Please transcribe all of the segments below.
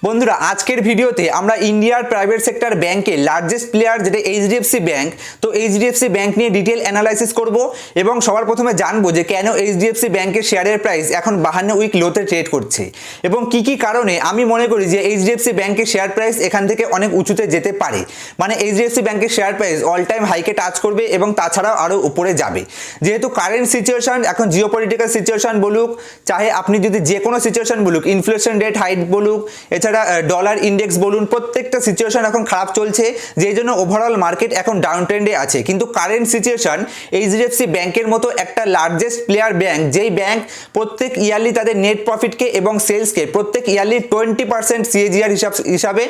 বন্ধুরা আজকের ভিডিওতে আমরা ইন্ডিয়ার প্রাইভেট সেক্টর ব্যাংকের লার্জেস্ট প্লেয়ার যেটা এইচডিএফসি ব্যাংক, তো এইচডিএফসি ব্যাংক নিয়ে ডিটেল অ্যানালাইসিস করব এবং সবার প্রথমে জানবো যে কেন এইচডিএফসি ব্যাংকের শেয়ারের প্রাইস এখন 52 উইক লোতে ট্রেড করছে এবং কি কারণে আমি মনে করি যে এইচডিএফসি ব্যাংকের শেয়ার প্রাইস এখান থেকে অনেক উঁচুতে যেতে পারে। মানে এইচডিএফসি ব্যাংকের শেয়ার প্রাইস অল টাইম হাইকে টাচ করবে এবং তাছাড়াও আরও উপরে যাবে। যেহেতু কারেন্ট সিচুয়েশন এখন জিওপলিটিক্যাল সিচুয়েশন বলুক, চাহে আপনি যদি যে কোনো সিচুয়েশন বলুক, ইনফ্লেশন রেট হাইট বলুক, এছাড়া ডলার ইন্ডেক্স বলুন, প্রত্যেকটা সিচুয়েশন এখন খারাপ চলছে, যেই জন্য ওভারঅল মার্কেট এখন ডাউন ট্রেন্ডে আছে। কিন্তু কারেন্ট সিচুয়েশন এইচডিএফসি ব্যাংকের মতো একটা লার্জেস্ট প্লেয়ার ব্যাংক, যেই ব্যাংক প্রত্যেক ইয়ারলি তাদের নেট প্রফিটকে এবং সেলসকে প্রত্যেক ইয়ারলি 20% সিএজিআর হিসাবে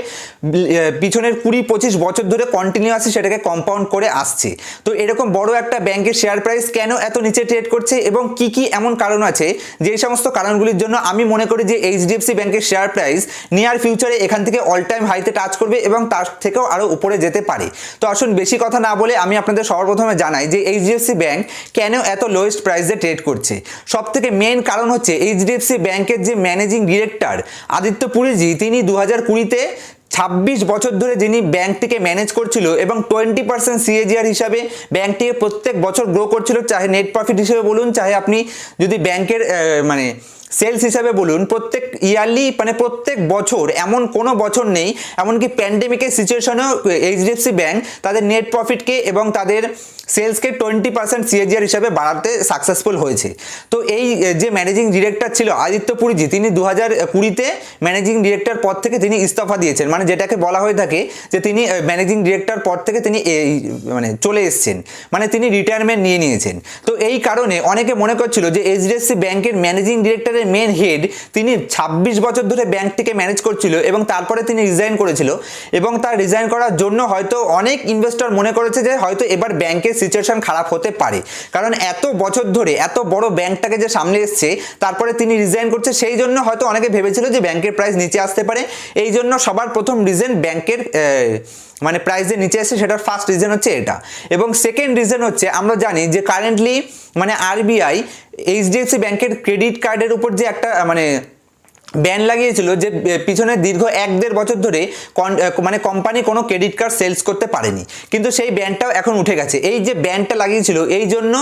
পিছনের 20-25 বছর ধরে কন্টিনিউয়াসলি সেটাকে কম্পাউন্ড করে আসছে। তো এরকম বড় একটা ব্যাংকের শেয়ার প্রাইস কেন এত নিচে ট্রেড করছে এবং কি এমন কারণ আছে, যে সমস্ত কারণগুলির জন্য আমি মনে করি যে এইচডিএফসি ব্যাংকের শেয়ার প্রাইস নিয়ার ফিউচারে এখান থেকে অল টাইম হাইতে টাচ করবে এবং তার থেকেও আরও উপরে যেতে পারে। তো আসুন বেশি কথা না বলে আমি আপনাদের সর্বপ্রথমে জানাই যে এইচডিএফসি ব্যাংক কেন এত লোয়েস্ট প্রাইসে ট্রেড করছে। সব থেকে মেন কারণ হচ্ছে এইচডিএফসি ব্যাংকের যে ম্যানেজিং ডিরেক্টর আদিত্য পুরীজি, তিনি 2020-তে 26 বছর ধরে যিনি ব্যাংকটিকে ম্যানেজ করছিল এবং 20% সিএজিআর হিসাবে ব্যাংকটিকে প্রত্যেক বছর গ্রো করছিল, চাহে নেট প্রফিট হিসেবে বলুন, চাহে আপনি যদি ব্যাংকের মানে সেলস হিসাবে বলুন, প্রত্যেক ইয়ারলি মানে প্রত্যেক বছর এমন কোনো বছর নেই, এমনকি প্যান্ডেমিকের সিচুয়েশনেও এইচডিএফসি ব্যাংক তাদের নেট প্রফিটকে এবং তাদের সেলসকে 20% সিএজিআর হিসাবে বাড়াতে সাকসেসফুল হয়েছে। তো এই যে ম্যানেজিং ডিরেক্টর ছিল আদিত্য পুরীজি, তিনি 2020-তে ম্যানেজিং ডিরেক্টর পদ থেকে তিনি ইস্তফা দিয়েছেন, মানে যেটাকে বলা হয়ে থাকে যে তিনি ম্যানেজিং ডিরেক্টর পদ থেকে তিনি মানে চলে এসছেন, মানে তিনি রিটায়ারমেন্ট নিয়ে নিয়েছেন। তো এই কারণে অনেকে মনে করছিল যে এইচডিএফসি ব্যাংকের ম্যানেজিং ডিরেক্টরের মেন হেড তিনি 26 বছর ধরে ব্যাংকটিকে ম্যানেজ করছিল এবং তারপরে তিনি রিজাইন করেছিল এবং তার রিজাইন করার জন্য হয়তো অনেক ইনভেস্টর মনে করেছে যে হয়তো এবার ব্যাংকের সিচুয়েশন খারাপ হতে পারে, কারণ এত বছর ধরে এত বড় ব্যাংকটাকে যে সামনে এসছে তারপরে তিনি রিজাইন করছে, সেই জন্য হয়তো অনেকে ভেবেছিল যে ব্যাংকের প্রাইস নিচে আসতে পারে। এই জন্য সবার প্রথম রিজন ব্যাংকের মানে প্রাইসের নিচে এসে, সেটার ফার্স্ট রিজন হচ্ছে এটা। এবং সেকেন্ড রিজন হচ্ছে আমরা জানি যে কারেন্টলি মানে আরবিআই এইচডিএফসি ব্যাংকের ক্রেডিট কার্ডের উপর যে একটা মানে ব্যান লাগিয়েছিল, যে পিছনে দীর্ঘ 1-1.5 বছর ধরে মানে কোম্পানি কোনো ক্রেডিট কার্ড সেলস করতে পারেনি, কিন্তু সেই ব্যানটাও এখন উঠে গেছে। এই যে ব্যানটা লাগিয়েছিল এই জন্য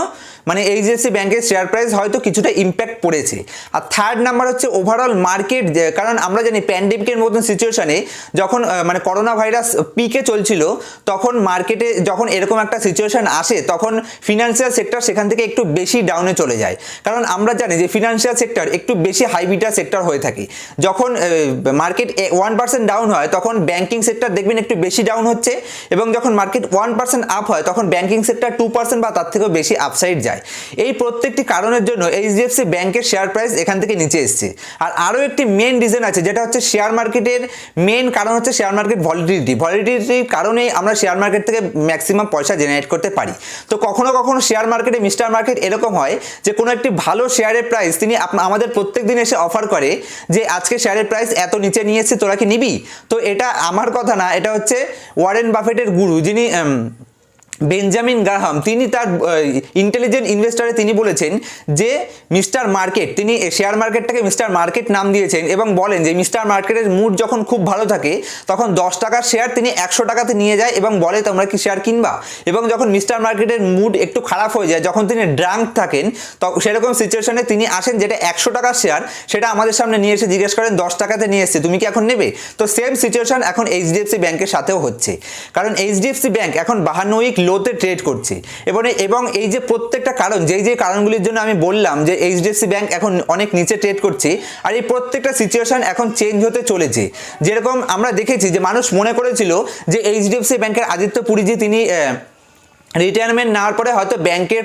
মানে এইচডিএফসি ব্যাংকের শেয়ার প্রাইস হয়তো কিছুটা ইম্প্যাক্ট পড়েছে। আর থার্ড নাম্বার হচ্ছে ওভারঅল মার্কেট, কারণ আমরা জানি প্যান্ডেমিকের মতন সিচুয়েশনে যখন মানে করোনা ভাইরাস পিকে চলছিল, তখন মার্কেটে যখন এরকম একটা সিচুয়েশন আসে তখন ফিনান্সিয়াল সেক্টর সেখান থেকে একটু বেশি ডাউনে চলে যায়, কারণ আমরা জানি যে ফিনান্সিয়াল সেক্টর একটু বেশি হাই বিটা সেক্টর হয়ে থাকে। যখন মার্কেট 1% ডাউন হয় তখন ব্যাংকিং সেক্টর দেখবেন একটু বেশি ডাউন হচ্ছে, এবং যখন মার্কেট 1% আপ হয় তখন ব্যাংকিং সেক্টর 2% বা তার থেকেও বেশি আপসাইড যায়। এই প্রত্যেকটি কারণের জন্য এইচডিএফসি ব্যাংকের শেয়ার প্রাইস এখান থেকে নিচে এসছে। আর আরও একটি মেন রিজন আছে, যেটা হচ্ছে শেয়ার মার্কেটের মেন কারণ হচ্ছে শেয়ার মার্কেট ভলিটিলিটির কারণেই আমরা শেয়ার মার্কেট থেকে ম্যাক্সিমাম পয়সা জেনারেট করতে পারি। তো কখনো কখনো শেয়ার মার্কেটে মিস্টার মার্কেট এরকম হয় যে কোনো একটি ভালো শেয়ারের প্রাইস তিনি আমাদের প্রত্যেক দিন এসে অফার করে যে আজকে শেয়ারের প্রাইস এত নিচে নিয়ে এসেছে, তোরা কি নিবি? তো এটা আমার কথা না, এটা হচ্ছে ওয়ারেন বাফেটের গুরু যিনি বেঞ্জামিন গ্রাহাম, তিনি তার ইন্টেলিজেন্ট ইনভেস্টরে তিনি বলেছেন যে মিস্টার মার্কেট, তিনি শেয়ার মার্কেটটাকে মিস্টার মার্কেট নাম দিয়েছেন এবং বলেন যে মিস্টার মার্কেটের মুড যখন খুব ভালো থাকে তখন 10 টাকার শেয়ার তিনি 100 টাকাতে নিয়ে যায় এবং বলে তোমরা কি শেয়ার কিনবা। এবং যখন মিস্টার মার্কেটের মুড একটু খারাপ হয়ে যায়, যখন তিনি ড্রাঙ্ক থাকেন, তখন সেরকম সিচুয়েশনে তিনি আসেন, যেটা 100 টাকার শেয়ার সেটা আমাদের সামনে নিয়ে এসে জিজ্ঞেস করেন 10 টাকাতে নিয়ে এসছে, তুমি কি এখন নেবে? তো সেম সিচুয়েশন এখন এইচডিএফসি ব্যাংকের সাথেও হচ্ছে, কারণ এইচডিএফসি ব্যাংক এখন 52 উইক লোতে ট্রেড করছে। এবং এই যে প্রত্যেকটা কারণ, যে কারণগুলির জন্য আমি বললাম যে এইচডিএফসি ব্যাংক এখন অনেক নিচে ট্রেড করছে, আর এই প্রত্যেকটা সিচুয়েশন এখন চেঞ্জ হতে চলেছে। যেরকম আমরা দেখেছি যে মানুষ মনে করেছিল যে এইচডিএফসি ব্যাংকের আদিত্য পুরীজি তিনি রিটায়ারমেন্ট নেওয়ার পরে হয়তো ব্যাংকের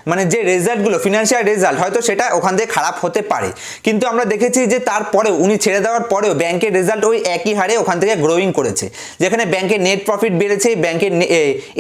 মানে যে রেজাল্টগুলো ফিনান্সিয়াল রেজাল্ট হয়তো সেটা ওখান থেকে খারাপ হতে পারে, কিন্তু আমরা দেখেছি যে তারপরেও উনি ছেড়ে দেওয়ার পরেও ব্যাংকের রেজাল্ট ওই একই হারে ওখান থেকে গ্রোয়িং করেছে, যেখানে ব্যাংকের নেট প্রফিট বেড়েছে, ব্যাংকের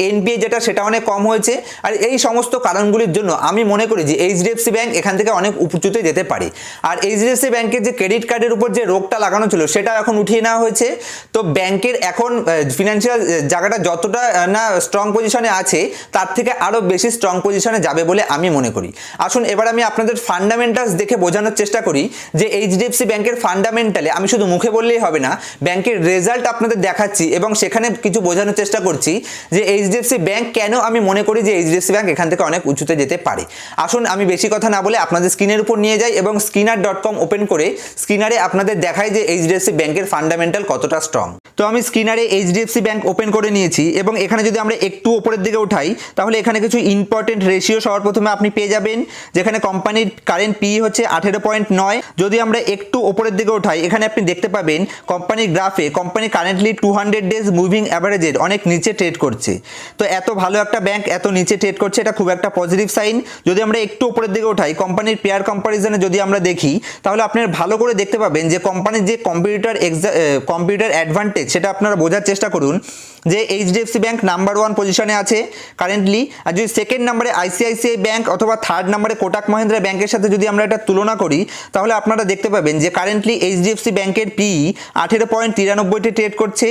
এনপিএ যেটা সেটা অনেক কম হয়েছে। আর এই সমস্ত কারণগুলির জন্য আমি মনে করি যে এইচডিএফসি ব্যাংক এখান থেকে অনেক উঁচুতে যেতে পারে। আর এইচডিএফসি ব্যাংকের যে ক্রেডিট কার্ডের উপর যে রোগটা লাগানো ছিল সেটা এখন উঠিয়ে নেওয়া হয়েছে। তো ব্যাংকের এখন ফিনান্সিয়াল জায়গাটা যতটা না স্ট্রং পজিশনে আছে, আছে তার থেকে আরও বেশি স্ট্রং পজিশনে যাবে বলে আমি মনে করি। আসুন এবার আমি আপনাদের ফান্ডামেন্টালস দেখে বোঝানোর চেষ্টা করি যে এইচডিএফসি ব্যাংকের ফান্ডামেন্টালে আমি শুধু মুখে বললেই হবে না, ব্যাংকের রেজাল্ট আপনাদের দেখাচ্ছি এবং সেখানে কিছু বোঝানোর চেষ্টা করছি যে এইচডিএফসি ব্যাংক কেন আমি মনে করি যে এইচডিএফসি ব্যাংক এখান থেকে অনেক উঁচুতে যেতে পারে। আসুন আমি বেশি কথা না বলে আপনাদের স্ক্রিনের উপর নিয়ে যাই এবং স্ক্রিনার.com ওপেন করে স্ক্রিনারে আপনাদের দেখাই যে এইচডিএফসি ব্যাংকের ফান্ডামেন্টাল কতটা স্ট্রং। তো আমি স্ক্রিনারে এইচডিএফসি ব্যাংক ওপেন করে নিয়েছি এবং এখানে যদি আমরা একটু উপরের দিকে উঠাই তাহলে এখানে কিছু ইম্পর্টেন্ট রেশিও সবার প্রথমে আপনি পেয়ে যাবেন, যেখানে কোম্পানির কারেন্ট পি হচ্ছে 18.9। যদি আমরা একটু উপরের দিকে উঠাই এখানে আপনি দেখতে পাবেন কোম্পানির গ্রাফে কোম্পানি কারেন্টলি 200 ডেজ মুভিং অ্যাভারেজের অনেক নিচে ট্রেড করছে। তো এত ভালো একটা ব্যাংক এত নিচে ট্রেড করছে, এটা খুব একটা পজিটিভ সাইন। যদি আমরা একটু উপরের দিকে উঠাই কোম্পানির পেয়ার কম্পারিজনে যদি আমরা দেখি তাহলে আপনারা ভালো করে দেখতে পাবেন যে কোম্পানির যে কম্পিউটার অ্যাডভান্টেজ সেটা আপনারা বোঝার চেষ্টা করুন যে এইচডিএফসি ব্যাংক নাম্বার 1 পজিশনে আছে কারেন্টলি। আর যদি সেকেন্ড নম্বরে আইসিআইসিআই ব্যাংক অথবা থার্ড নম্বরে কোটাক মহিন্দ্রা ব্যাংকের সাথে যদি আমরা এটা তুলনা করি তাহলে আপনারা দেখতে পাবেন যে কারেন্টলি এইচডিএফসি ব্যাংকের পি 18.93তে ট্রেড করছে।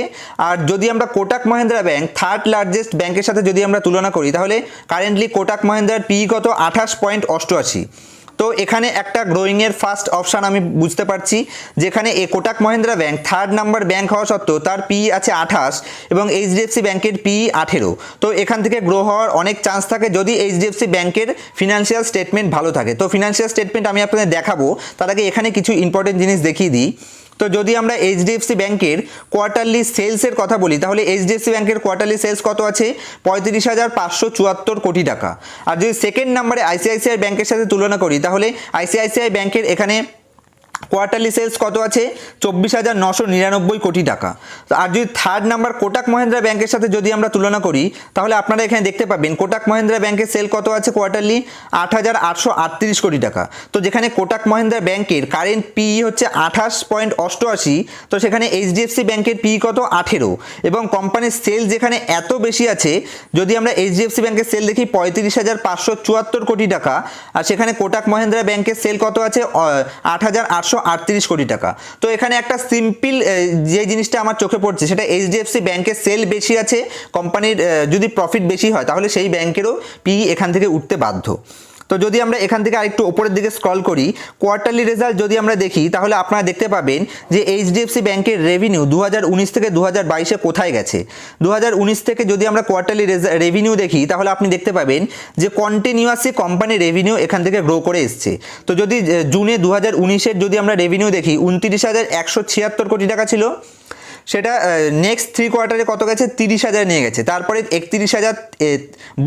আর যদি আমরা Kotak Mahindra bank third largest ব্যাংকের সাথে যদি আমরা তুলনা করি তাহলে কারেন্টলি কোটাক মহিন্দ্রার পি কত 28.88। তো এখানে একটা গ্রোয়িংয়ের ফার্স্ট অপশান আমি বুঝতে পারছি, যেখানে Kotak Mahindra bank third number bank হওয়া সত্ত্বেও তার পি আছে 28 এবং এইচডিএফসি ব্যাংকের পি 18। তো এখান থেকে গ্রো হওয়ার অনেক চান্স থাকে যদি এইচডিএফসি ব্যাংকের ফিনান্সিয়াল স্টেটমেন্ট ভালো থাকে। তো ফিনান্সিয়াল স্টেটমেন্ট আমি আপনাদের দেখাবো, তার আগে এখানে কিছু ইম্পর্টেন্ট জিনিস দেখিয়ে দিই। তো যদি আমরা এইচডিএফসি ব্যাংকের কোয়ার্টারলি সেলসের কথা বলি তাহলে এইচডিএফসি ব্যাংকের কোয়ার্টারলি সেলস কত আছে 35,574 কোটি টাকা। আর যদি সেকেন্ড নাম্বারে আইসিআইসিআই ব্যাংকের সাথে তুলনা করি তাহলে আইসিআইসিআই ব্যাংকের এখানে কোয়ার্টারলি সেলস কত আছে 24,999 কোটি টাকা। আর যদি থার্ড নাম্বার কোটাক মহিন্দ্রা ব্যাংকের সাথে যদি আমরা তুলনা করি তাহলে আপনারা এখানে দেখতে পাবেন কোটাক মহিন্দ্রা ব্যাংকের সেল কত আছে কোয়ার্টারলি 8,838 কোটি টাকা। তো যেখানে কোটাক মহিন্দ্রা ব্যাংকের কারেন্ট পি হচ্ছে 28.88, তো সেখানে এইচডিএফসি ব্যাংকের পি কত 18 এবং কোম্পানির সেল যেখানে এত বেশি আছে, যদি আমরা এইচডিএফসি ব্যাংকের সেল দেখি 35,574 কোটি টাকা আর সেখানে কোটাক মহিন্দ্রা ব্যাংকের সেল কত আছে 8,838 কোটি টাকা। তো এখানে একটা সিম্পল যে জিনিসটা আমার চোখে পড়ছে সেটা এইচডিএফসি ব্যাংকের সেল বেশি আছে, কোম্পানির যদি প্রফিট বেশি হয় তাহলে সেই ব্যাংকেরও পি এখান থেকে উঠতে বাধ্য। তো যদি আমরা এখান থেকে আরেকটু উপরের দিকে স্ক্রল করি কোয়ার্টারলি রেজাল্ট যদি আমরা দেখি তাহলে আপনারা দেখতে পাবেন যে এইচডিএফসি ব্যাংকের রেভিনিউ 2019 থেকে 2022-এ কোথায় গেছে। 2019 থেকে যদি আমরা কোয়ার্টারলি রেভিনিউ দেখি তাহলে আপনি দেখতে পাবেন যে কন্টিনিউয়াসলি কোম্পানির রেভিনিউ এখান থেকে গ্রো করে এসছে। তো যদি জুনে 2019-এর যদি আমরা রেভিনিউ দেখি 29,176 কোটি টাকা ছিল, সেটা নেক্সট 3 কোয়ার্টারে কত গেছে 30,000 নিয়ে গেছে, তারপরে 31,000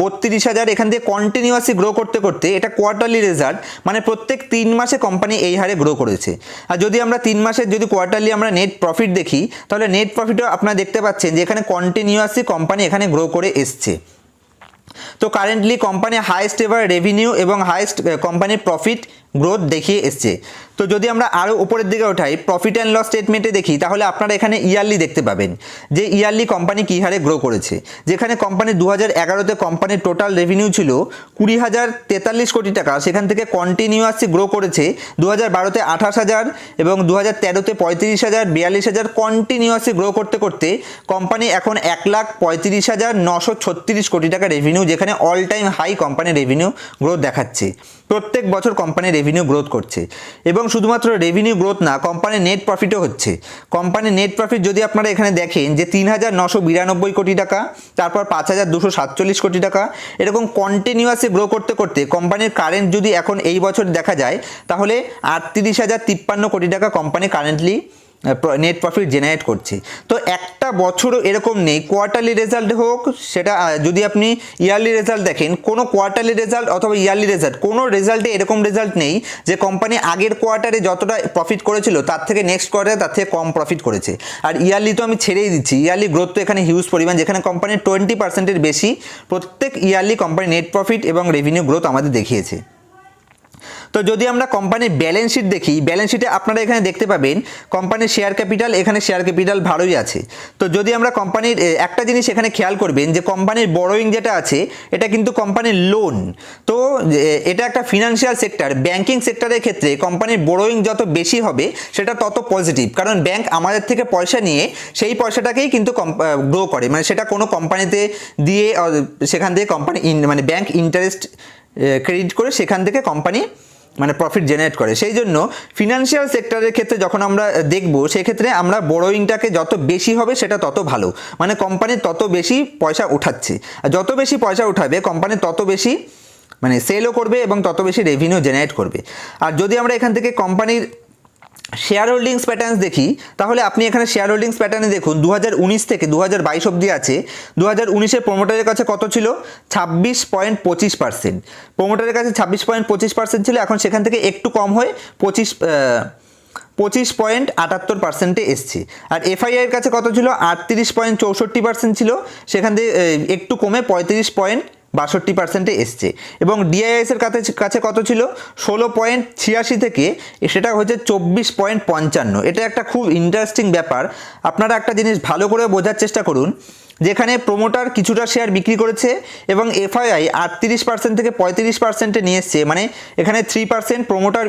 32,000 এখান থেকে কন্টিনিউয়াসলি গ্রো করতে করতে এটা কোয়ার্টারলি রেজাল্ট মানে প্রত্যেক 3 মাসে কোম্পানি এই হারে গ্রো করেছে। আর যদি আমরা 3 মাসের যদি কোয়ার্টারলি আমরা নেট প্রফিট দেখি তাহলে নেট প্রফিটও আপনারা দেখতে পাচ্ছেন যে এখানে কন্টিনিউয়াসলি কোম্পানি এখানে গ্রো করে এসছে। তো currently company highest ever revenue এবং হাইয়েস্ট কোম্পানির প্রফিট গ্রোথ দেখিয়ে এসছে। তো যদি আমরা আরও উপরের দিকে ওঠাই প্রফিট অ্যান্ড লস স্টেটমেন্টে দেখি তাহলে আপনারা এখানে ইয়ারলি দেখতে পাবেন যে ইয়ারলি কোম্পানি কী হারে গ্রো করেছে। যেখানে কোম্পানি 2011-তে কোম্পানির টোটাল রেভিনিউ ছিল 20,043 কোটি টাকা, সেখান থেকে কন্টিনিউয়াসলি গ্রো করেছে 2012-তে 28,000 এবং 2013-তে 35,000 42,000 কন্টিনিউয়াসলি গ্রো করতে করতে কোম্পানি এখন 1,35,936 কোটি টাকা রেভিনিউ, যেখানে all time high company revenue growth দেখাচ্ছে। প্রত্যেক বছর কোম্পানি রেভিনিউ গ্রোথ করছে এবং শুধুমাত্র রেভিনিউ গ্রোথ না কোম্পানির নেট প্রফিটও হচ্ছে। কোম্পানির নেট প্রফিট যদি আপনারা এখানে দেখেন যে 3,992 কোটি টাকা, তারপর 5,247 কোটি টাকা, এরকম কন্টিনিউয়াসলি গ্রো করতে করতে কোম্পানির কারেন্ট যদি এখন এই বছর দেখা যায় তাহলে 38,053 কোটি টাকা company currently net profit generate করছে। তো একটা বছরও এরকম নেই কোয়ার্টারলি রেজাল্ট হোক, সেটা যদি আপনি ইয়ারলি রেজাল্ট দেখেন কোনো কোয়ার্টারলি রেজাল্ট অথবা ইয়ারলি রেজাল্ট কোনো রেজাল্টে এরকম রেজাল্ট নেই যে কোম্পানি আগের কোয়ার্টারে যতটা প্রফিট করেছিল তার থেকে নেক্সট কোয়ার্টারে তার থেকে কম প্রফিট করেছে। আর ইয়ারলি তো আমি ছেড়েই দিচ্ছি, ইয়ারলি গ্রোথ তো এখানে হিউজ পরিমাণ, যেখানে কোম্পানির 20%-এর বেশি প্রত্যেক ইয়ারলি কোম্পানি নেট প্রফিট এবং রেভিনিউ গ্রোথ আমাদের দেখিয়েছে। তো যদি আমরা কোম্পানির ব্যালেন্স শিট দেখি, ব্যালেন্স শিটে আপনারা এখানে দেখতে পাবেন কোম্পানির শেয়ার ক্যাপিটাল, এখানে শেয়ার ক্যাপিটাল ভালোই আছে। তো যদি আমরা কোম্পানির একটা জিনিস এখানে খেয়াল করবেন যে কোম্পানির বড়োয়িং যেটা আছে এটা কিন্তু কোম্পানির লোন। তো এটা একটা ফিনান্সিয়াল সেক্টর, ব্যাংকিং সেক্টরের ক্ষেত্রে কোম্পানির বড়োয়িং যত বেশি হবে সেটা তত পজিটিভ, কারণ ব্যাংক আমাদের থেকে পয়সা নিয়ে সেই পয়সাটাকেই কিন্তু গ্রো করে, মানে সেটা কোনো কোম্পানিতে দিয়ে সেখান থেকে কোম্পানি মানে ব্যাংক ইন্টারেস্ট ক্রেডিট করে সেখান থেকে কোম্পানি মানে প্রফিট জেনারেট করে। সেই জন্য ফিনান্সিয়াল সেক্টরের ক্ষেত্রে যখন আমরা দেখব সেক্ষেত্রে আমরা বড়োয়িংটাকে যত বেশি হবে সেটা তত ভালো, মানে কোম্পানি তত বেশি পয়সা উঠাচ্ছে, আর যত বেশি পয়সা উঠাবে কোম্পানি তত বেশি মানে সেলও করবে এবং তত বেশি রেভিনিউ জেনারেট করবে। আর যদি আমরা এখান থেকে কোম্পানির শেয়ার হোল্ডিংস প্যাটার্নস দেখি তাহলে আপনি এখানে শেয়ার হোল্ডিংস প্যাটার্নে দেখুন 2019 থেকে 2022 অবধি আছে। 2019-এ প্রোমোটারের কাছে কত ছিল? 26.25%। প্রোমোটারের কাছে 26.25% ছিল, এখন সেখান থেকে একটু কম হয়ে 25.78%-এ এসছে। আর এফআইআইয়ের কাছে কত ছিল? 38.64% ছিল, সেখান থেকে একটু কমে 35.62%-এ এসছে। এবং ডিআইএসের কাছে কত ছিল? 16.86 থেকে সেটা হচ্ছে 24.55। এটা একটা খুব ইন্টারেস্টিং ব্যাপার। আপনারা একটা জিনিস ভালো করে বোঝার চেষ্টা করুন, যেখানে প্রোমোটার কিছুটা শেয়ার বিক্রি করেছে এবং এফআইআই 38% থেকে 35%-এ নিয়ে এসছে, মানে এখানে 3% প্রোমোটার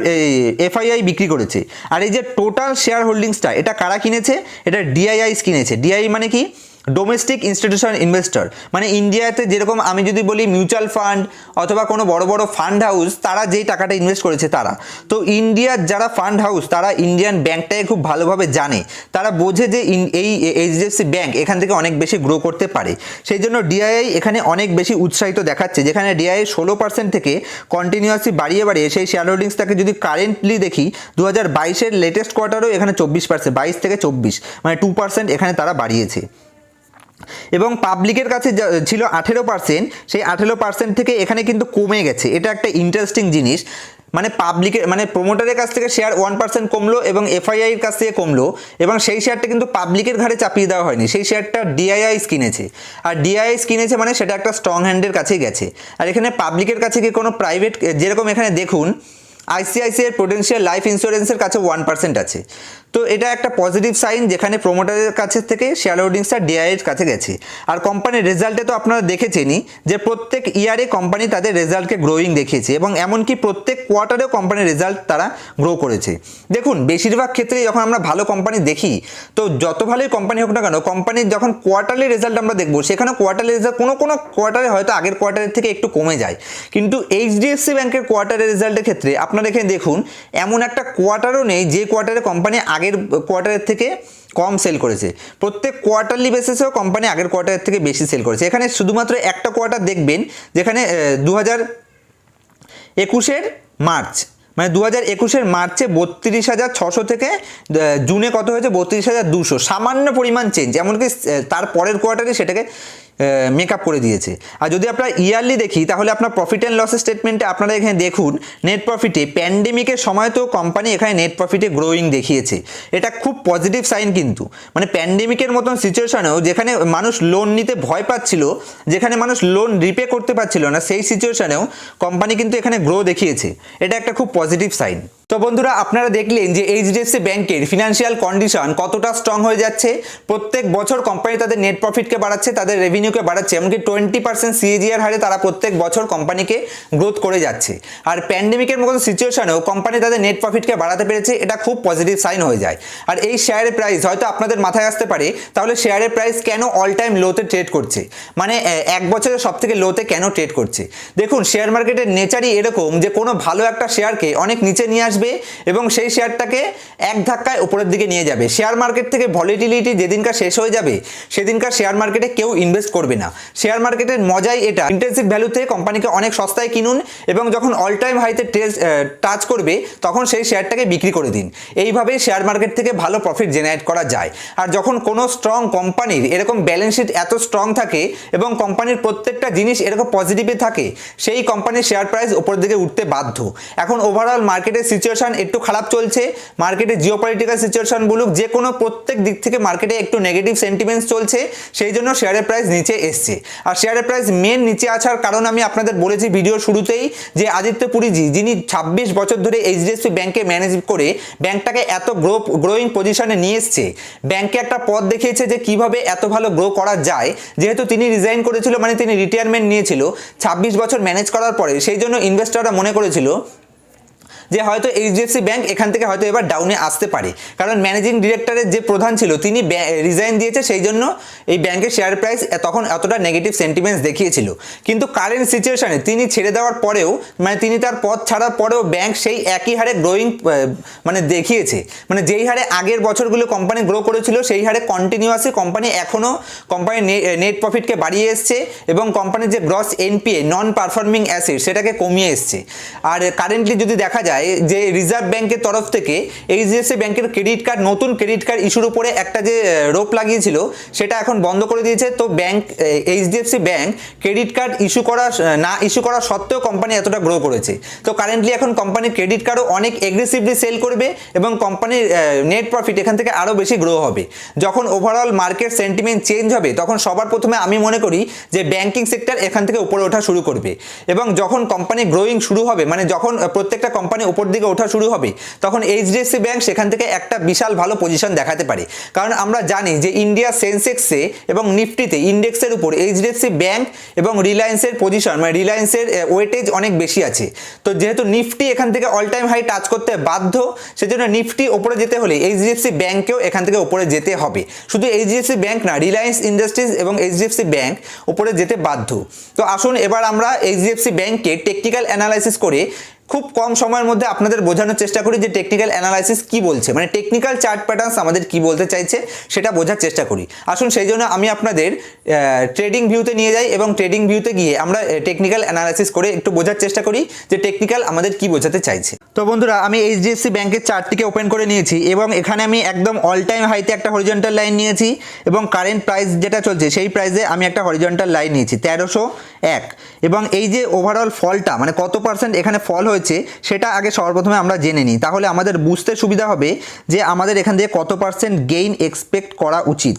এফআইআই বিক্রি করেছে। আর এই যে টোটাল শেয়ার হোল্ডিংসটা এটা কারা কিনেছে? এটা ডিআইআইস কিনেছে। ডিআই মানে কি? ডোমেস্টিক ইনস্টিটিউশন ইনভেস্টর, মানে ইন্ডিয়াতে যেরকম আমি যদি বলি মিউচুয়াল ফান্ড অথবা কোনো বড় বড় ফান্ড হাউস তারা যেই টাকাটা ইনভেস্ট করেছে তারা, তো ইন্ডিয়ার যারা ফান্ড হাউস তারা ইন্ডিয়ান ব্যাংকটাকে খুব ভালোভাবে জানে, তারা বোঝে যে এই এইচডিএফসি ব্যাংক এখান থেকে অনেক বেশি গ্রো করতে পারে। সেই জন্য ডিআইআই এখানে অনেক বেশি উৎসাহিত দেখাচ্ছে, যেখানে ডিআইআই 16% থেকে কন্টিনিউয়াসলি বাড়িয়ে সেই শেয়ার হোল্ডিংসটাকে যদি কারেন্টলি দেখি 2022-এর লেটেস্ট কোয়ার্টারও এখানে 24%, 22 থেকে 24 মানে 2% এখানে তারা বাড়িয়েছে। এবং পাবলিকের কাছে ছিল 18%, সেই 18% থেকে এখানে কিন্তু কমে গেছে। এটা একটা ইন্টারেস্টিং জিনিস, মানে পাবলিকের মানে প্রোমোটারের কাছ থেকে শেয়ার 1% কমলো এবং এফআইআইয়ের কাছ থেকে কমলো, এবং সেই শেয়ারটা কিন্তু পাবলিকের ঘাড়ে চাপিয়ে দেওয়া হয়নি, সেই শেয়ারটা ডিআইআইস কিনেছে। আর ডিআইআইস কিনেছে মানে সেটা একটা স্ট্রং হ্যান্ডের কাছেই গেছে। আর এখানে পাবলিকের কাছে কি কোনো প্রাইভেট, যেরকম এখানে দেখুন আইসিআইসিআই প্রুডেন্সিয়াল লাইফ ইন্স্যুরেন্সের কাছে 1% আছে। তো এটা একটা পজিটিভ সাইন, যেখানে প্রোমোটারের কাছে থেকে শেয়ার হোল্ডিংসটা ডিআইআইয়ের কাছে গেছে। আর কোম্পানির রেজাল্টে তো আপনারা দেখেছেনই যে প্রত্যেক ইয়ারে কোম্পানি তাদের রেজাল্টকে গ্রোয়িং দেখিয়েছে, এবং এমনকি প্রত্যেক কোয়ার্টারেও কোম্পানির রেজাল্ট তারা গ্রো করেছে। দেখুন বেশিরভাগ ক্ষেত্রে যখন আমরা ভালো কোম্পানি দেখি, তো যত ভালোই কোম্পানি হোক না কেন, কোম্পানির যখন কোয়ার্টারলি রেজাল্ট আমরা দেখবো সেখানে কোয়ার্টারলি রেজাল্ট কোনো কোয়ার্টারে হয়তো আগের কোয়ার্টারের থেকে একটু কমে যায়, কিন্তু এইচডিএফসি ব্যাংকের কোয়ার্টারের রেজাল্টের ক্ষেত্রে আপনারা এখানে দেখুন এমন একটা কোয়ার্টারও নেই যে কোয়ার্টারে কোম্পানি আগের কোয়ার্টারের থেকে কম সেল করেছে। প্রত্যেক কোয়ার্টারলি বেসিসেও কোম্পানি আগের কোয়ার্টারের থেকে বেশি সেল করেছে। এখানে শুধুমাত্র একটা কোয়ার্টার দেখবেন যেখানে 2021-এর মার্চ, মানে 2021-এর মার্চে 32,600 থেকে জুনে কত হয়েছে 32,200, সামান্য পরিমাণ চেঞ্জ, এমনকি তার পরের কোয়ার্টারে সেটাকে মেকআপ করে দিয়েছে। আর যদি আপনারা ইয়ারলি দেখি তাহলে আপনার প্রফিট অ্যান্ড লসের স্টেটমেন্টে আপনারা এখানে দেখুন নেট প্রফিটে প্যান্ডেমিকের সময় তো কোম্পানি এখানে নেট প্রফিটে গ্রোয়িং দেখিয়েছে। এটা খুব পজিটিভ সাইন, কিন্তু মানে প্যান্ডেমিকের মতন সিচুয়েশনেও যেখানে মানুষ লোন নিতে ভয় পাচ্ছিল, যেখানে মানুষ লোন রিপে করতে পারছিল না, সেই সিচুয়েশনেও কোম্পানি কিন্তু এখানে গ্রো দেখিয়েছে। এটা একটা খুব পজিটিভ সাইন। তো বন্ধুরা আপনারা দেখলেন যে এইচডিএফসি ব্যাংকের ফিনান্সিয়াল কন্ডিশন কতটা স্ট্রং হয়ে যাচ্ছে। প্রত্যেক বছর কোম্পানি তাদের নেট প্রফিটকে বাড়াচ্ছে, তাদের রেভিনিউকে বাড়াচ্ছে, এমনকি 20% সিএজিআর হারে তারা প্রত্যেক বছর কোম্পানিকে গ্রোথ করে যাচ্ছে। আর প্যান্ডেমিকের মতো সিচুয়েশনেও কোম্পানি তাদের নেট প্রফিটকে বাড়াতে পেরেছে, এটা খুব পজিটিভ সাইন হয়ে যায়। আর এই শেয়ারের প্রাইস হয়তো আপনাদের মাথায় আসতে পারে তাহলে শেয়ারের প্রাইস কেন অল টাইম লোতে ট্রেড করছে, মানে এক বছরের সব থেকে লোতে কেন ট্রেড করছে। দেখুন শেয়ার মার্কেটের নেচারই এরকম যে কোনো ভালো একটা শেয়ারকে অনেক নিচে নিয়ে আসবে এবং সেই শেয়ারটাকে এক ধাক্কায় উপরের দিকে নিয়ে যাবে। শেয়ার মার্কেট থেকে ভলিটিলিটি যেদিনকার শেষ হয়ে যাবে সেদিনকার শেয়ার মার্কেটে কেউ ইনভেস্ট করবে না। শেয়ার মার্কেটের মজাই এটা, ইন্টেন্সিভ ভ্যালুতে কোম্পানিকে অনেক সস্তায় কিনুন এবং যখন অল টাইম হাইতে টাচ করবে তখন সেই শেয়ারটাকে বিক্রি করে দিন। এইভাবেই শেয়ার মার্কেট থেকে ভালো প্রফিট জেনারেট করা যায়। আর যখন কোনো স্ট্রং কোম্পানির এরকম ব্যালেন্স শিট এত স্ট্রং থাকে এবং কোম্পানির প্রত্যেকটা জিনিস এরকম পজিটিভে থাকে, সেই কোম্পানির শেয়ার প্রাইস উপরের দিকে উঠতে বাধ্য। এখন ওভারঅল মার্কেটের সিচুয়েশন সিচুয়েশন একটু খারাপ চলছে, মার্কেটে জিওপলিটিক্যাল সিচুয়েশন বলুক, যে কোনো প্রত্যেক দিক থেকে মার্কেটে একটু নেগেটিভ সেন্টিমেন্টস চলছে, সেই জন্য শেয়ারের প্রাইস নিচে এসছে। আর শেয়ারের প্রাইস মেন নিচে আসার কারণ আমি আপনাদের বলেছি ভিডিওর শুরুতেই, যে আদিত্য পুরীজি যিনি 26 বছর ধরে এইচডিএফসি ব্যাংকে ম্যানেজ করে ব্যাংকটাকে এত গ্রোয়িং পজিশনে নিয়ে এসছে, ব্যাংকে একটা পথ দেখিয়েছে যে কিভাবে এত ভালো গ্রো করা যায়। যেহেতু তিনি রিজাইন করেছিল, মানে তিনি রিটায়ারমেন্ট নিয়েছিল 26 বছর ম্যানেজ করার পরে, সেই জন্য ইনভেস্টররা মনে করেছিল যে হয়তো এইচডিএফসি ব্যাংক এখান থেকে হয়তো এবার ডাউনে আসতে পারে, কারণ ম্যানেজিং ডিরেক্টরের যে প্রধান ছিল তিনি রিজাইন দিয়েছে, সেই জন্য এই ব্যাংকের শেয়ার প্রাইস তখন এতটা নেগেটিভ সেন্টিমেন্টস দেখিয়েছিল। কিন্তু কারেন্ট সিচুয়েশনে তিনি ছেড়ে দেওয়ার পরেও, মানে তিনি তার পদ ছাড়ার পরেও ব্যাংক সেই একই হারে গ্রোয়িং মানে দেখিয়েছে, মানে যেই হারে আগের বছরগুলো কোম্পানি গ্রো করেছিল সেই হারে কন্টিনিউয়াসলি কোম্পানি এখনও কোম্পানির নেট প্রফিটকে বাড়িয়ে এসছে এবং কোম্পানির যে gross NPA non performing asset সেটাকে কমিয়ে এসছে। আর কারেন্টলি যদি দেখা যায় যে রিজার্ভ ব্যাংকের তরফ থেকে এইচডিএফসি ব্যাংকের ক্রেডিট কার্ড, নতুন ক্রেডিট কার্ড ইস্যুর উপরে একটা যে রোপ লাগিয়েছিল সেটা এখন বন্ধ করে দিয়েছে। তো bank HDFC bank credit card issue করা সত্ত্বেও কোম্পানি এতটা গ্রো করেছে। তো কারেন্টলি এখন কোম্পানির ক্রেডিট কার্ডও অনেক এগ্রেসিভলি সেল করবে এবং কোম্পানির নেট প্রফিট এখান থেকে আরও বেশি গ্রো হবে। যখন ওভারঅল মার্কেট সেন্টিমেন্ট চেঞ্জ হবে তখন সবার প্রথমে আমি মনে করি যে ব্যাংকিং সেক্টর এখান থেকে উপরে ওঠা শুরু করবে, এবং যখন কোম্পানি গ্রোয়িং শুরু হবে, মানে যখন প্রত্যেকটা কোম্পানি উপর দিকে ওঠা শুরু হবে, তখন এইচডিএফসি ব্যাংক সেখান থেকে একটা বিশাল ভালো পজিশন দেখাতে পারে। কারণ আমরা জানি যে ইন্ডিয়া সেন্সেক্সে এবং নিফটিতে ইন্ডেক্সের উপর এইচডিএফসি ব্যাংক এবং রিলায়েন্সের পজিশন, মানে রিলায়েন্সের ওয়েটেজ অনেক বেশি আছে। তো যেহেতু নিফটি এখান থেকে অল টাইম হাই টাচ করতে বাধ্য, সেজন্য নিফটি ওপরে যেতে হলে এইচডিএফসি ব্যাংকেও এখান থেকে ওপরে যেতে হবে। শুধু এইচডিএফসি ব্যাংক না, রিলায়েন্স ইন্ডাস্ট্রিজ এবং এইচডিএফসি ব্যাংক ওপরে যেতে বাধ্য। তো আসুন এবার আমরা এইচডিএফসি ব্যাংকে টেকনিক্যাল অ্যানালাইসিস করে খুব কম সময়ের মধ্যে আপনাদের বোঝানোর চেষ্টা করি যে টেকনিক্যাল অ্যানালাইসিস কি বলছে, মানে টেকনিক্যাল চার্ট প্যাটার্নস আমাদের কি বলতে চাইছে সেটা বোঝার চেষ্টা করি। আসুন সেই জন্য আমি আপনাদের ট্রেডিং ভিউতে নিয়ে যাই এবং ট্রেডিং ভিউতে গিয়ে আমরা টেকনিক্যাল অ্যানালাইসিস করে একটু বোঝার চেষ্টা করি যে টেকনিক্যাল আমাদের কি বোঝাতে চাইছে। তো বন্ধুরা, আমি এইচডিএফসি ব্যাংকের চার্টটিকে ওপেন করে নিয়েছি এবং এখানে আমি একদম অল টাইম হাইতে একটা হরিজন্টাল লাইন নিয়েছি এবং কারেন্ট প্রাইস যেটা চলছে সেই প্রাইসে আমি একটা হরিজন্টাল লাইন নিয়েছি 1301, এবং এই যে ওভারঅল ফলটা মানে কত পার্সেন্ট এখানে ফল হয়েছে সেটা আগে সর্বপ্রথমে আমরা জেনে নিই, তাহলে আমাদের বুঝতে সুবিধা হবে যে আমাদের এখান থেকে কত পার্সেন্ট গেইন এক্সপেক্ট করা উচিত।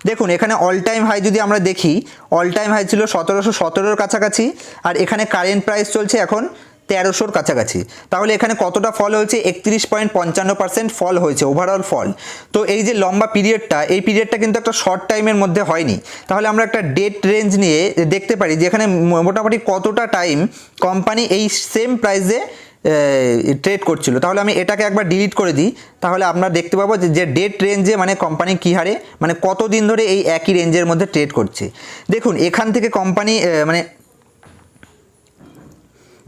দেখুন এখানে অল টাইম হাই যদি আমরা দেখি, অল টাইম হাই ছিল 1717-র কাছাকাছি, আর এখানে কারেন্ট প্রাইস চলছে এখন 1300-র কাছাকাছি। তাহলে এখানে কতটা ফল হয়েছে? 31.55% ফল হয়েছে, ওভারঅল ফল। তো এই যে লম্বা পিরিয়ডটা, এই পিরিয়ডটা কিন্তু একটা শর্ট টাইমের মধ্যে হয়নি। তাহলে আমরা একটা ডেট রেঞ্জ নিয়ে দেখতে পারি যে এখানে মোটামুটি কতটা টাইম কোম্পানি এই সেম প্রাইসে ট্রেড করছিল। তাহলে আমি এটাকে একবার ডিলিট করে দিই, তাহলে আমরা দেখতে পাবো যে ডেট রেঞ্জে মানে কোম্পানি কী হারে, মানে কতদিন ধরে এই একই রেঞ্জের মধ্যে ট্রেড করছে। দেখুন এখান থেকে কোম্পানি মানে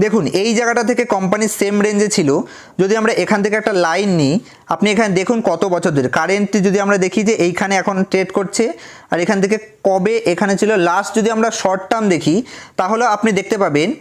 দেখুন এই জায়গাটা থেকে কোম্পানির সেম রেঞ্জে ছিল। যদি আমরা এখান থেকে একটা লাইন নিই, আপনি এখানে দেখুন কত বছর ধরে কারেন্টলি যদি আমরা দেখি যে এইখানে এখন ট্রেড করছে, আর এখান থেকে কবে এখানে ছিল লাস্ট, যদি আমরা শর্ট টার্ম দেখি তাহলে আপনি দেখতে পাবেন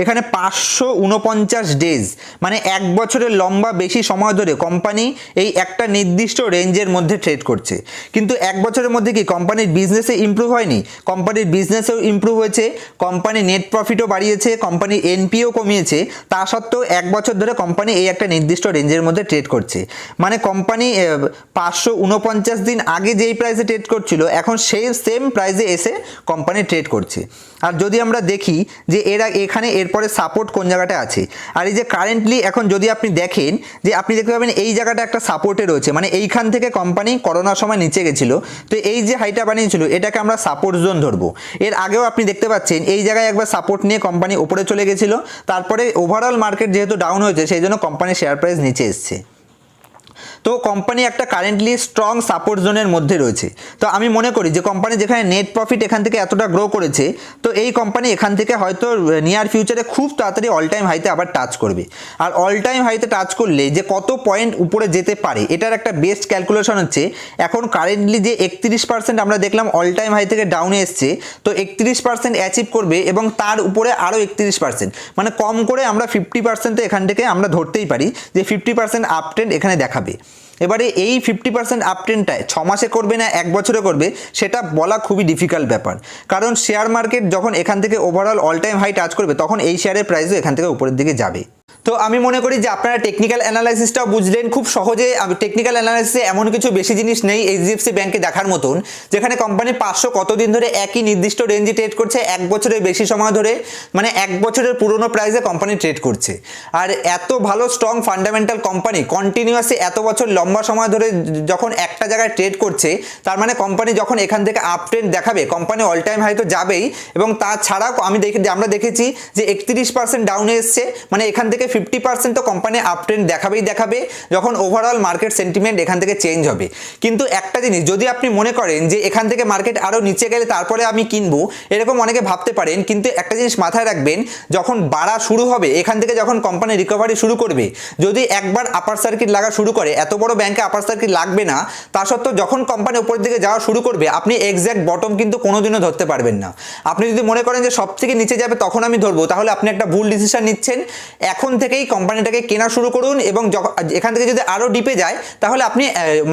এখানে 549 ডেজ, মানে এক বছরের লম্বা বেশি সময় ধরে কোম্পানি এই একটা নির্দিষ্ট রেঞ্জের মধ্যে ট্রেড করছে। কিন্তু এক বছরের মধ্যে কি কোম্পানির বিজনেসে ইমপ্রুভ হয়নি? কোম্পানির বিজনেসেও ইমপ্রুভ হয়েছে, কোম্পানি নেট প্রফিটও বাড়িয়েছে, কোম্পানি এনপিও কমিয়েছে। তা সত্ত্বেও এক বছর ধরে কোম্পানি এই একটা নির্দিষ্ট রেঞ্জের মধ্যে ট্রেড করছে। মানে কোম্পানি 549 দিন আগে যেই প্রাইসে ট্রেড করছিল এখন সেই সেম প্রাইসে এসে কোম্পানি ট্রেড করছে। আর যদি আমরা দেখি যে এখানে এরপরে সাপোর্ট কোন জায়গাটা আছে, আর এই যে কারেন্টলি এখন যদি আপনি দেখেন যে আপনি দেখতে পাবেন এই জায়গাটা একটা সাপোর্টে রয়েছে, মানে এইখান থেকে কোম্পানি করোনার সময় নিচে গেছিল। তো এই যে হাইটা বানিয়েছিল এটাকে আমরা সাপোর্ট জোন ধরবো। এর আগেও আপনি দেখতে পাচ্ছেন এই জায়গায় একবার সাপোর্ট নিয়ে কোম্পানি উপরে চলে গেছিল, তারপরে ওভারঅল মার্কেট যেহেতু ডাউন হয়েছে সেই জন্য কোম্পানির শেয়ার প্রাইস নিচে এসছে। তো কোম্পানি একটা কারেন্টলি স্ট্রং সাপোর্ট জোনের মধ্যে রয়েছে। তো আমি মনে করি যে কোম্পানি যেখানে নেট প্রফিট এখান থেকে এতটা গ্রো করেছে, তো এই কোম্পানি এখান থেকে হয়তো নিয়ার ফিউচারে খুব তাড়াতাড়ি অল টাইম হাইতে আবার টাচ করবে। আর অল টাইম হাইতে টাচ করলে যে কত পয়েন্ট উপরে যেতে পারে এটার একটা বেস্ট ক্যালকুলেশন হচ্ছে এখন কারেন্টলি যে 31% আমরা দেখলাম অল টাইম হাই থেকে ডাউনে এসছে, তো 31% অ্যাচিভ করবে এবং তার উপরে আরও 31%, মানে কম করে আমরা 50% এখান থেকে আমরা ধরতেই পারি যে 50% আপ ট্রেন্ড এখানে দেখাবে। এবারে এই 50% আপ ট্রেন্ডটায় 6 মাসে করবে না 1 বছরে করবে সেটা বলা খুবই ডিফিকাল্ট ব্যাপার, কারণ শেয়ার মার্কেট যখন এখান থেকে overall all time high touch করবে তখন এই শেয়ারের প্রাইসও এখান থেকে উপরের দিকে যাবে। তো আমি মনে করি যে আপনারা টেকনিক্যাল অ্যানালাইসিসটাও বুঝলেন খুব সহজে। টেকনিক্যাল অ্যানালাইসিসে এমন কিছু বেশি জিনিস নেই এইচডিএফসি ব্যাংকে দেখার মতন, যেখানে কোম্পানি 500 কতদিন ধরে একই নির্দিষ্ট রেঞ্জে ট্রেড করছে, 1 বছরের বেশি সময় ধরে, মানে 1 বছরের পুরনো প্রাইসে কোম্পানি ট্রেড করছে। আর এত ভালো স্ট্রং ফান্ডামেন্টাল কোম্পানি কন্টিনিউয়াসলি এত বছর লম্বা সময় ধরে যখন একটা জায়গায় ট্রেড করছে, তার মানে কোম্পানি যখন এখান থেকে আপ ট্রেন্ড দেখাবে, কোম্পানি অল টাইম হাই তো যাবেই। এবং তাছাড়াও আমরা দেখেছি যে 31% ডাউনে এসছে, মানে এখান থেকে 50% তো কোম্পানি আপ ট্রেন্ড দেখাবে যখন ওভারঅল মার্কেট সেন্টিমেন্ট এখান থেকে চেঞ্জ হবে। কিন্তু একটা জিনিস, যদি আপনি মনে করেন যে এখান থেকে মার্কেট আরও নিচে গেলে তারপরে আমি কিনবো, এরকম অনেকে ভাবতে পারেন। কিন্তু একটা জিনিস মাথায় রাখবেন, যখন বাড়া শুরু হবে, এখান থেকে যখন কোম্পানি রিকভারি শুরু করবে, যদি একবার আপার সার্কিট লাগা শুরু করে, এত বড় ব্যাংকে আপার সার্কিট লাগবে না, তা সত্ত্বেও যখন কোম্পানি উপরের দিকে যাওয়া শুরু করবে, আপনি এক্স্যাক্ট বটম কিন্তু কোনোদিনও ধরতে পারবেন না। আপনি যদি মনে করেন যে সব থেকে নিচে যাবে তখন আমি ধরবো, তাহলে আপনি একটা ভুল ডিসিশন নিচ্ছেন। এখন থেকেই কোম্পানিটাকে কেনা শুরু করুন, এবং এখান থেকে যদি আরও ডিপে যায়, তাহলে আপনি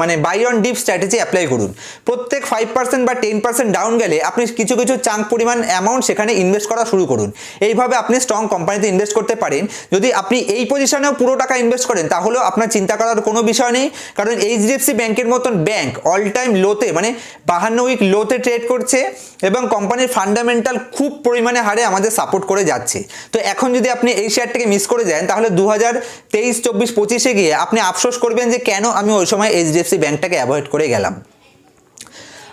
মানে buy on dip strategy apply করুন। প্রত্যেক 5% বা 10% ডাউন গেলে আপনি কিছু চাঙ্ক পরিমাণ অ্যামাউন্ট সেখানে ইনভেস্ট করা শুরু করুন। এইভাবে আপনি স্ট্রং কোম্পানিতে ইনভেস্ট করতে পারেন। যদি আপনি এই পজিশনেও পুরো টাকা ইনভেস্ট করেন, তাহলেও আপনার চিন্তা করার কোনো বিষয় নেই, কারণ এইচডিএফসি ব্যাংকের মতন ব্যাংক অল টাইম লোতে, মানে 52 উইক লোতে ট্রেড করছে, এবং কোম্পানির ফান্ডামেন্টাল খুব পরিমাণে হারে আমাদের সাপোর্ট করে যাচ্ছে। তো এখন যদি আপনি এই শেয়ারটাকে মিস করে যান, তাহলে 2023, 24, 25-এ গিয়ে আপনি আফসোস করবেন যে কেন আমি ওই সময় এইচডিএফসি ব্যাংকটাকে অ্যাভয়েড করে গেলাম।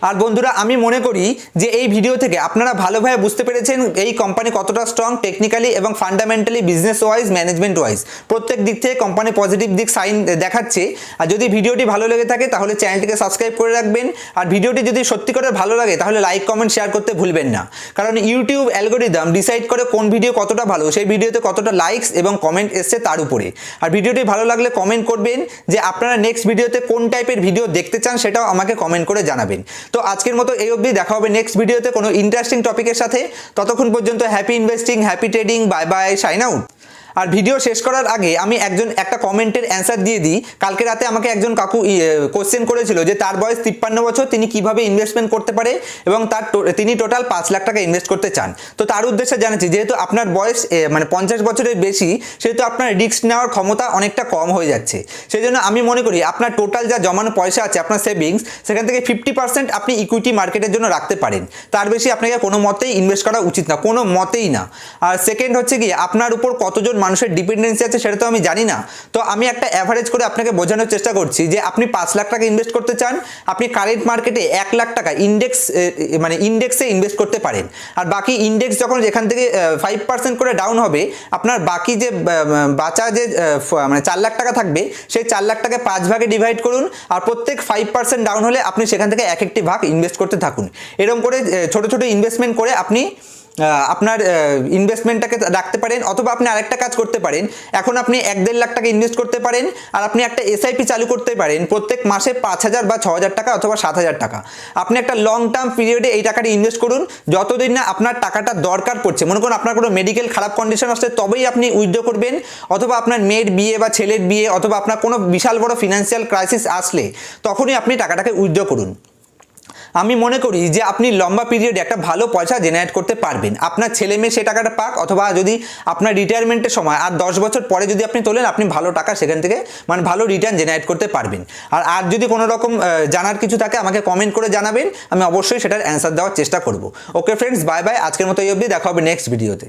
আর বন্ধুরা, আমি মনে করি যে এই ভিডিও থেকে আপনারা ভালোভাবে বুঝতে পেরেছেন এই কোম্পানি কতটা স্ট্রং টেকনিক্যালি এবং fundamentally, business wise, management wise, প্রত্যেক দিক থেকে কোম্পানি পজিটিভ দিক সাইন দেখাচ্ছে। আর যদি ভিডিওটি ভালো লেগে থাকে তাহলে চ্যানেলটিকে সাবস্ক্রাইব করে রাখবেন। আর ভিডিওটি যদি সত্যি করে ভালো লাগে তাহলে লাইক, কমেন্ট, শেয়ার করতে ভুলবেন না, কারণ ইউটিউব অ্যালগোরিদম ডিসাইড করে কোন ভিডিও কতটা ভালো, সেই ভিডিওতে কতটা লাইকস এবং কমেন্ট এসছে তার উপরে। আর ভিডিওটি ভালো লাগলে কমেন্ট করবেন যে আপনারা নেক্সট ভিডিওতে কোন টাইপের ভিডিও দেখতে চান, সেটাও আমাকে কমেন্ট করে জানাবেন। তো আজকের মতো এই অবধি, দেখা হবে নেক্সট ভিডিওতে কোনো ইন্টারেস্টিং টপিকের সাথে। ততক্ষণ পর্যন্ত happy investing, happy trading, bye bye, sign out. আর ভিডিও শেষ করার আগে আমি একটা কমেন্টের অ্যান্সার দিয়ে দিই। কালকে রাতে আমাকে একজন কাকু কোশ্চেন করেছিল যে তার বয়স 53 বছর, তিনি কিভাবে ইনভেস্টমেন্ট করতে পারে, এবং তিনি টোটাল 5 লাখ টাকা ইনভেস্ট করতে চান। তো তার উদ্দেশ্যে জানাচ্ছি, যেহেতু আপনার বয়স মানে 50 বছরের বেশি, সেহেতু আপনার রিস্ক নেওয়ার ক্ষমতা অনেকটা কম হয়ে যাচ্ছে। সেই জন্য আমি মনে করি আপনার টোটাল যা জমানো পয়সা আছে, আপনার সেভিংস, সেখান থেকে 50% আপনি ইকুইটি মার্কেটের জন্য রাখতে পারেন। তার বেশি আপনাকে কোনো মতেই ইনভেস্ট করা উচিত না, কোনো মতেই না। আর সেকেন্ড হচ্ছে কি, আপনার উপর কতজন মানুষের ডিপেন্ডেন্সি আছে সেটা তো আমি জানি না। তো আমি একটা অ্যাভারেজ করে আপনাকে বোঝানোর চেষ্টা করছি যে আপনি 5 লাখ টাকা ইনভেস্ট করতে চান, আপনি কারেন্ট মার্কেটে 1 লাখ টাকা ইন্ডেক্সে ইনভেস্ট করতে পারেন। আর বাকি ইন্ডেক্স যখন এখান থেকে 5% করে ডাউন হবে, আপনার বাকি যে বাঁচা যে মানে 4 লাখ টাকা থাকবে, সেই 4 লাখ টাকা 5 ভাগে ডিভাইড করুন। আর প্রত্যেক 5% ডাউন হলে আপনি সেখান থেকে একটি ভাগ ইনভেস্ট করতে থাকুন। এরকম করে ছোট ছোট ইনভেস্টমেন্ট করে আপনি আপনার ইনভেস্টমেন্টটাকে রাখতে পারেন। অথবা আপনি আরেকটা কাজ করতে পারেন, এখন আপনি 1-1.5 লাখ টাকা ইনভেস্ট করতে পারেন, আর আপনি একটা এসআইপি চালু করতে পারেন প্রত্যেক মাসে 5,000 বা 6,000 টাকা অথবা 7,000 টাকা। আপনি একটা লং টার্ম পিরিয়ডে এই টাকাটা ইনভেস্ট করুন, যতদিন না আপনার টাকাটা দরকার পড়ছে। মনে করুন আপনার কোনো মেডিকেল খারাপ কন্ডিশন আসলে তবেই আপনি উইথড্র করবেন, অথবা আপনার মেয়ের বিয়ে বা ছেলের বিয়ে, অথবা আপনার কোনো বিশাল বড় ফিনান্সিয়াল ক্রাইসিস আসলে তখনই আপনি টাকাটাকে উইথড্র করুন। আমি মনে করি যে আপনি লম্বা পিরিয়ডে একটা ভালো পয়সা জেনারেট করতে পারবেন। আপনার ছেলে মেয়ে সে টাকাটা পাক, অথবা যদি আপনার রিটায়ারমেন্টের সময় আর 10 বছর পরে যদি আপনি তোলেন, আপনি ভালো টাকা সেখান থেকে মানে ভালো রিটার্ন জেনারেট করতে পারবেন। আর যদি কোনো রকম জানার কিছু থাকে আমাকে কমেন্ট করে জানাবেন, আমি অবশ্যই সেটার অ্যান্সার দেওয়ার চেষ্টা করব। Okay friends, bye bye. আজকের মতো এই অবধি, দেখা হবে নেক্সট ভিডিওতে।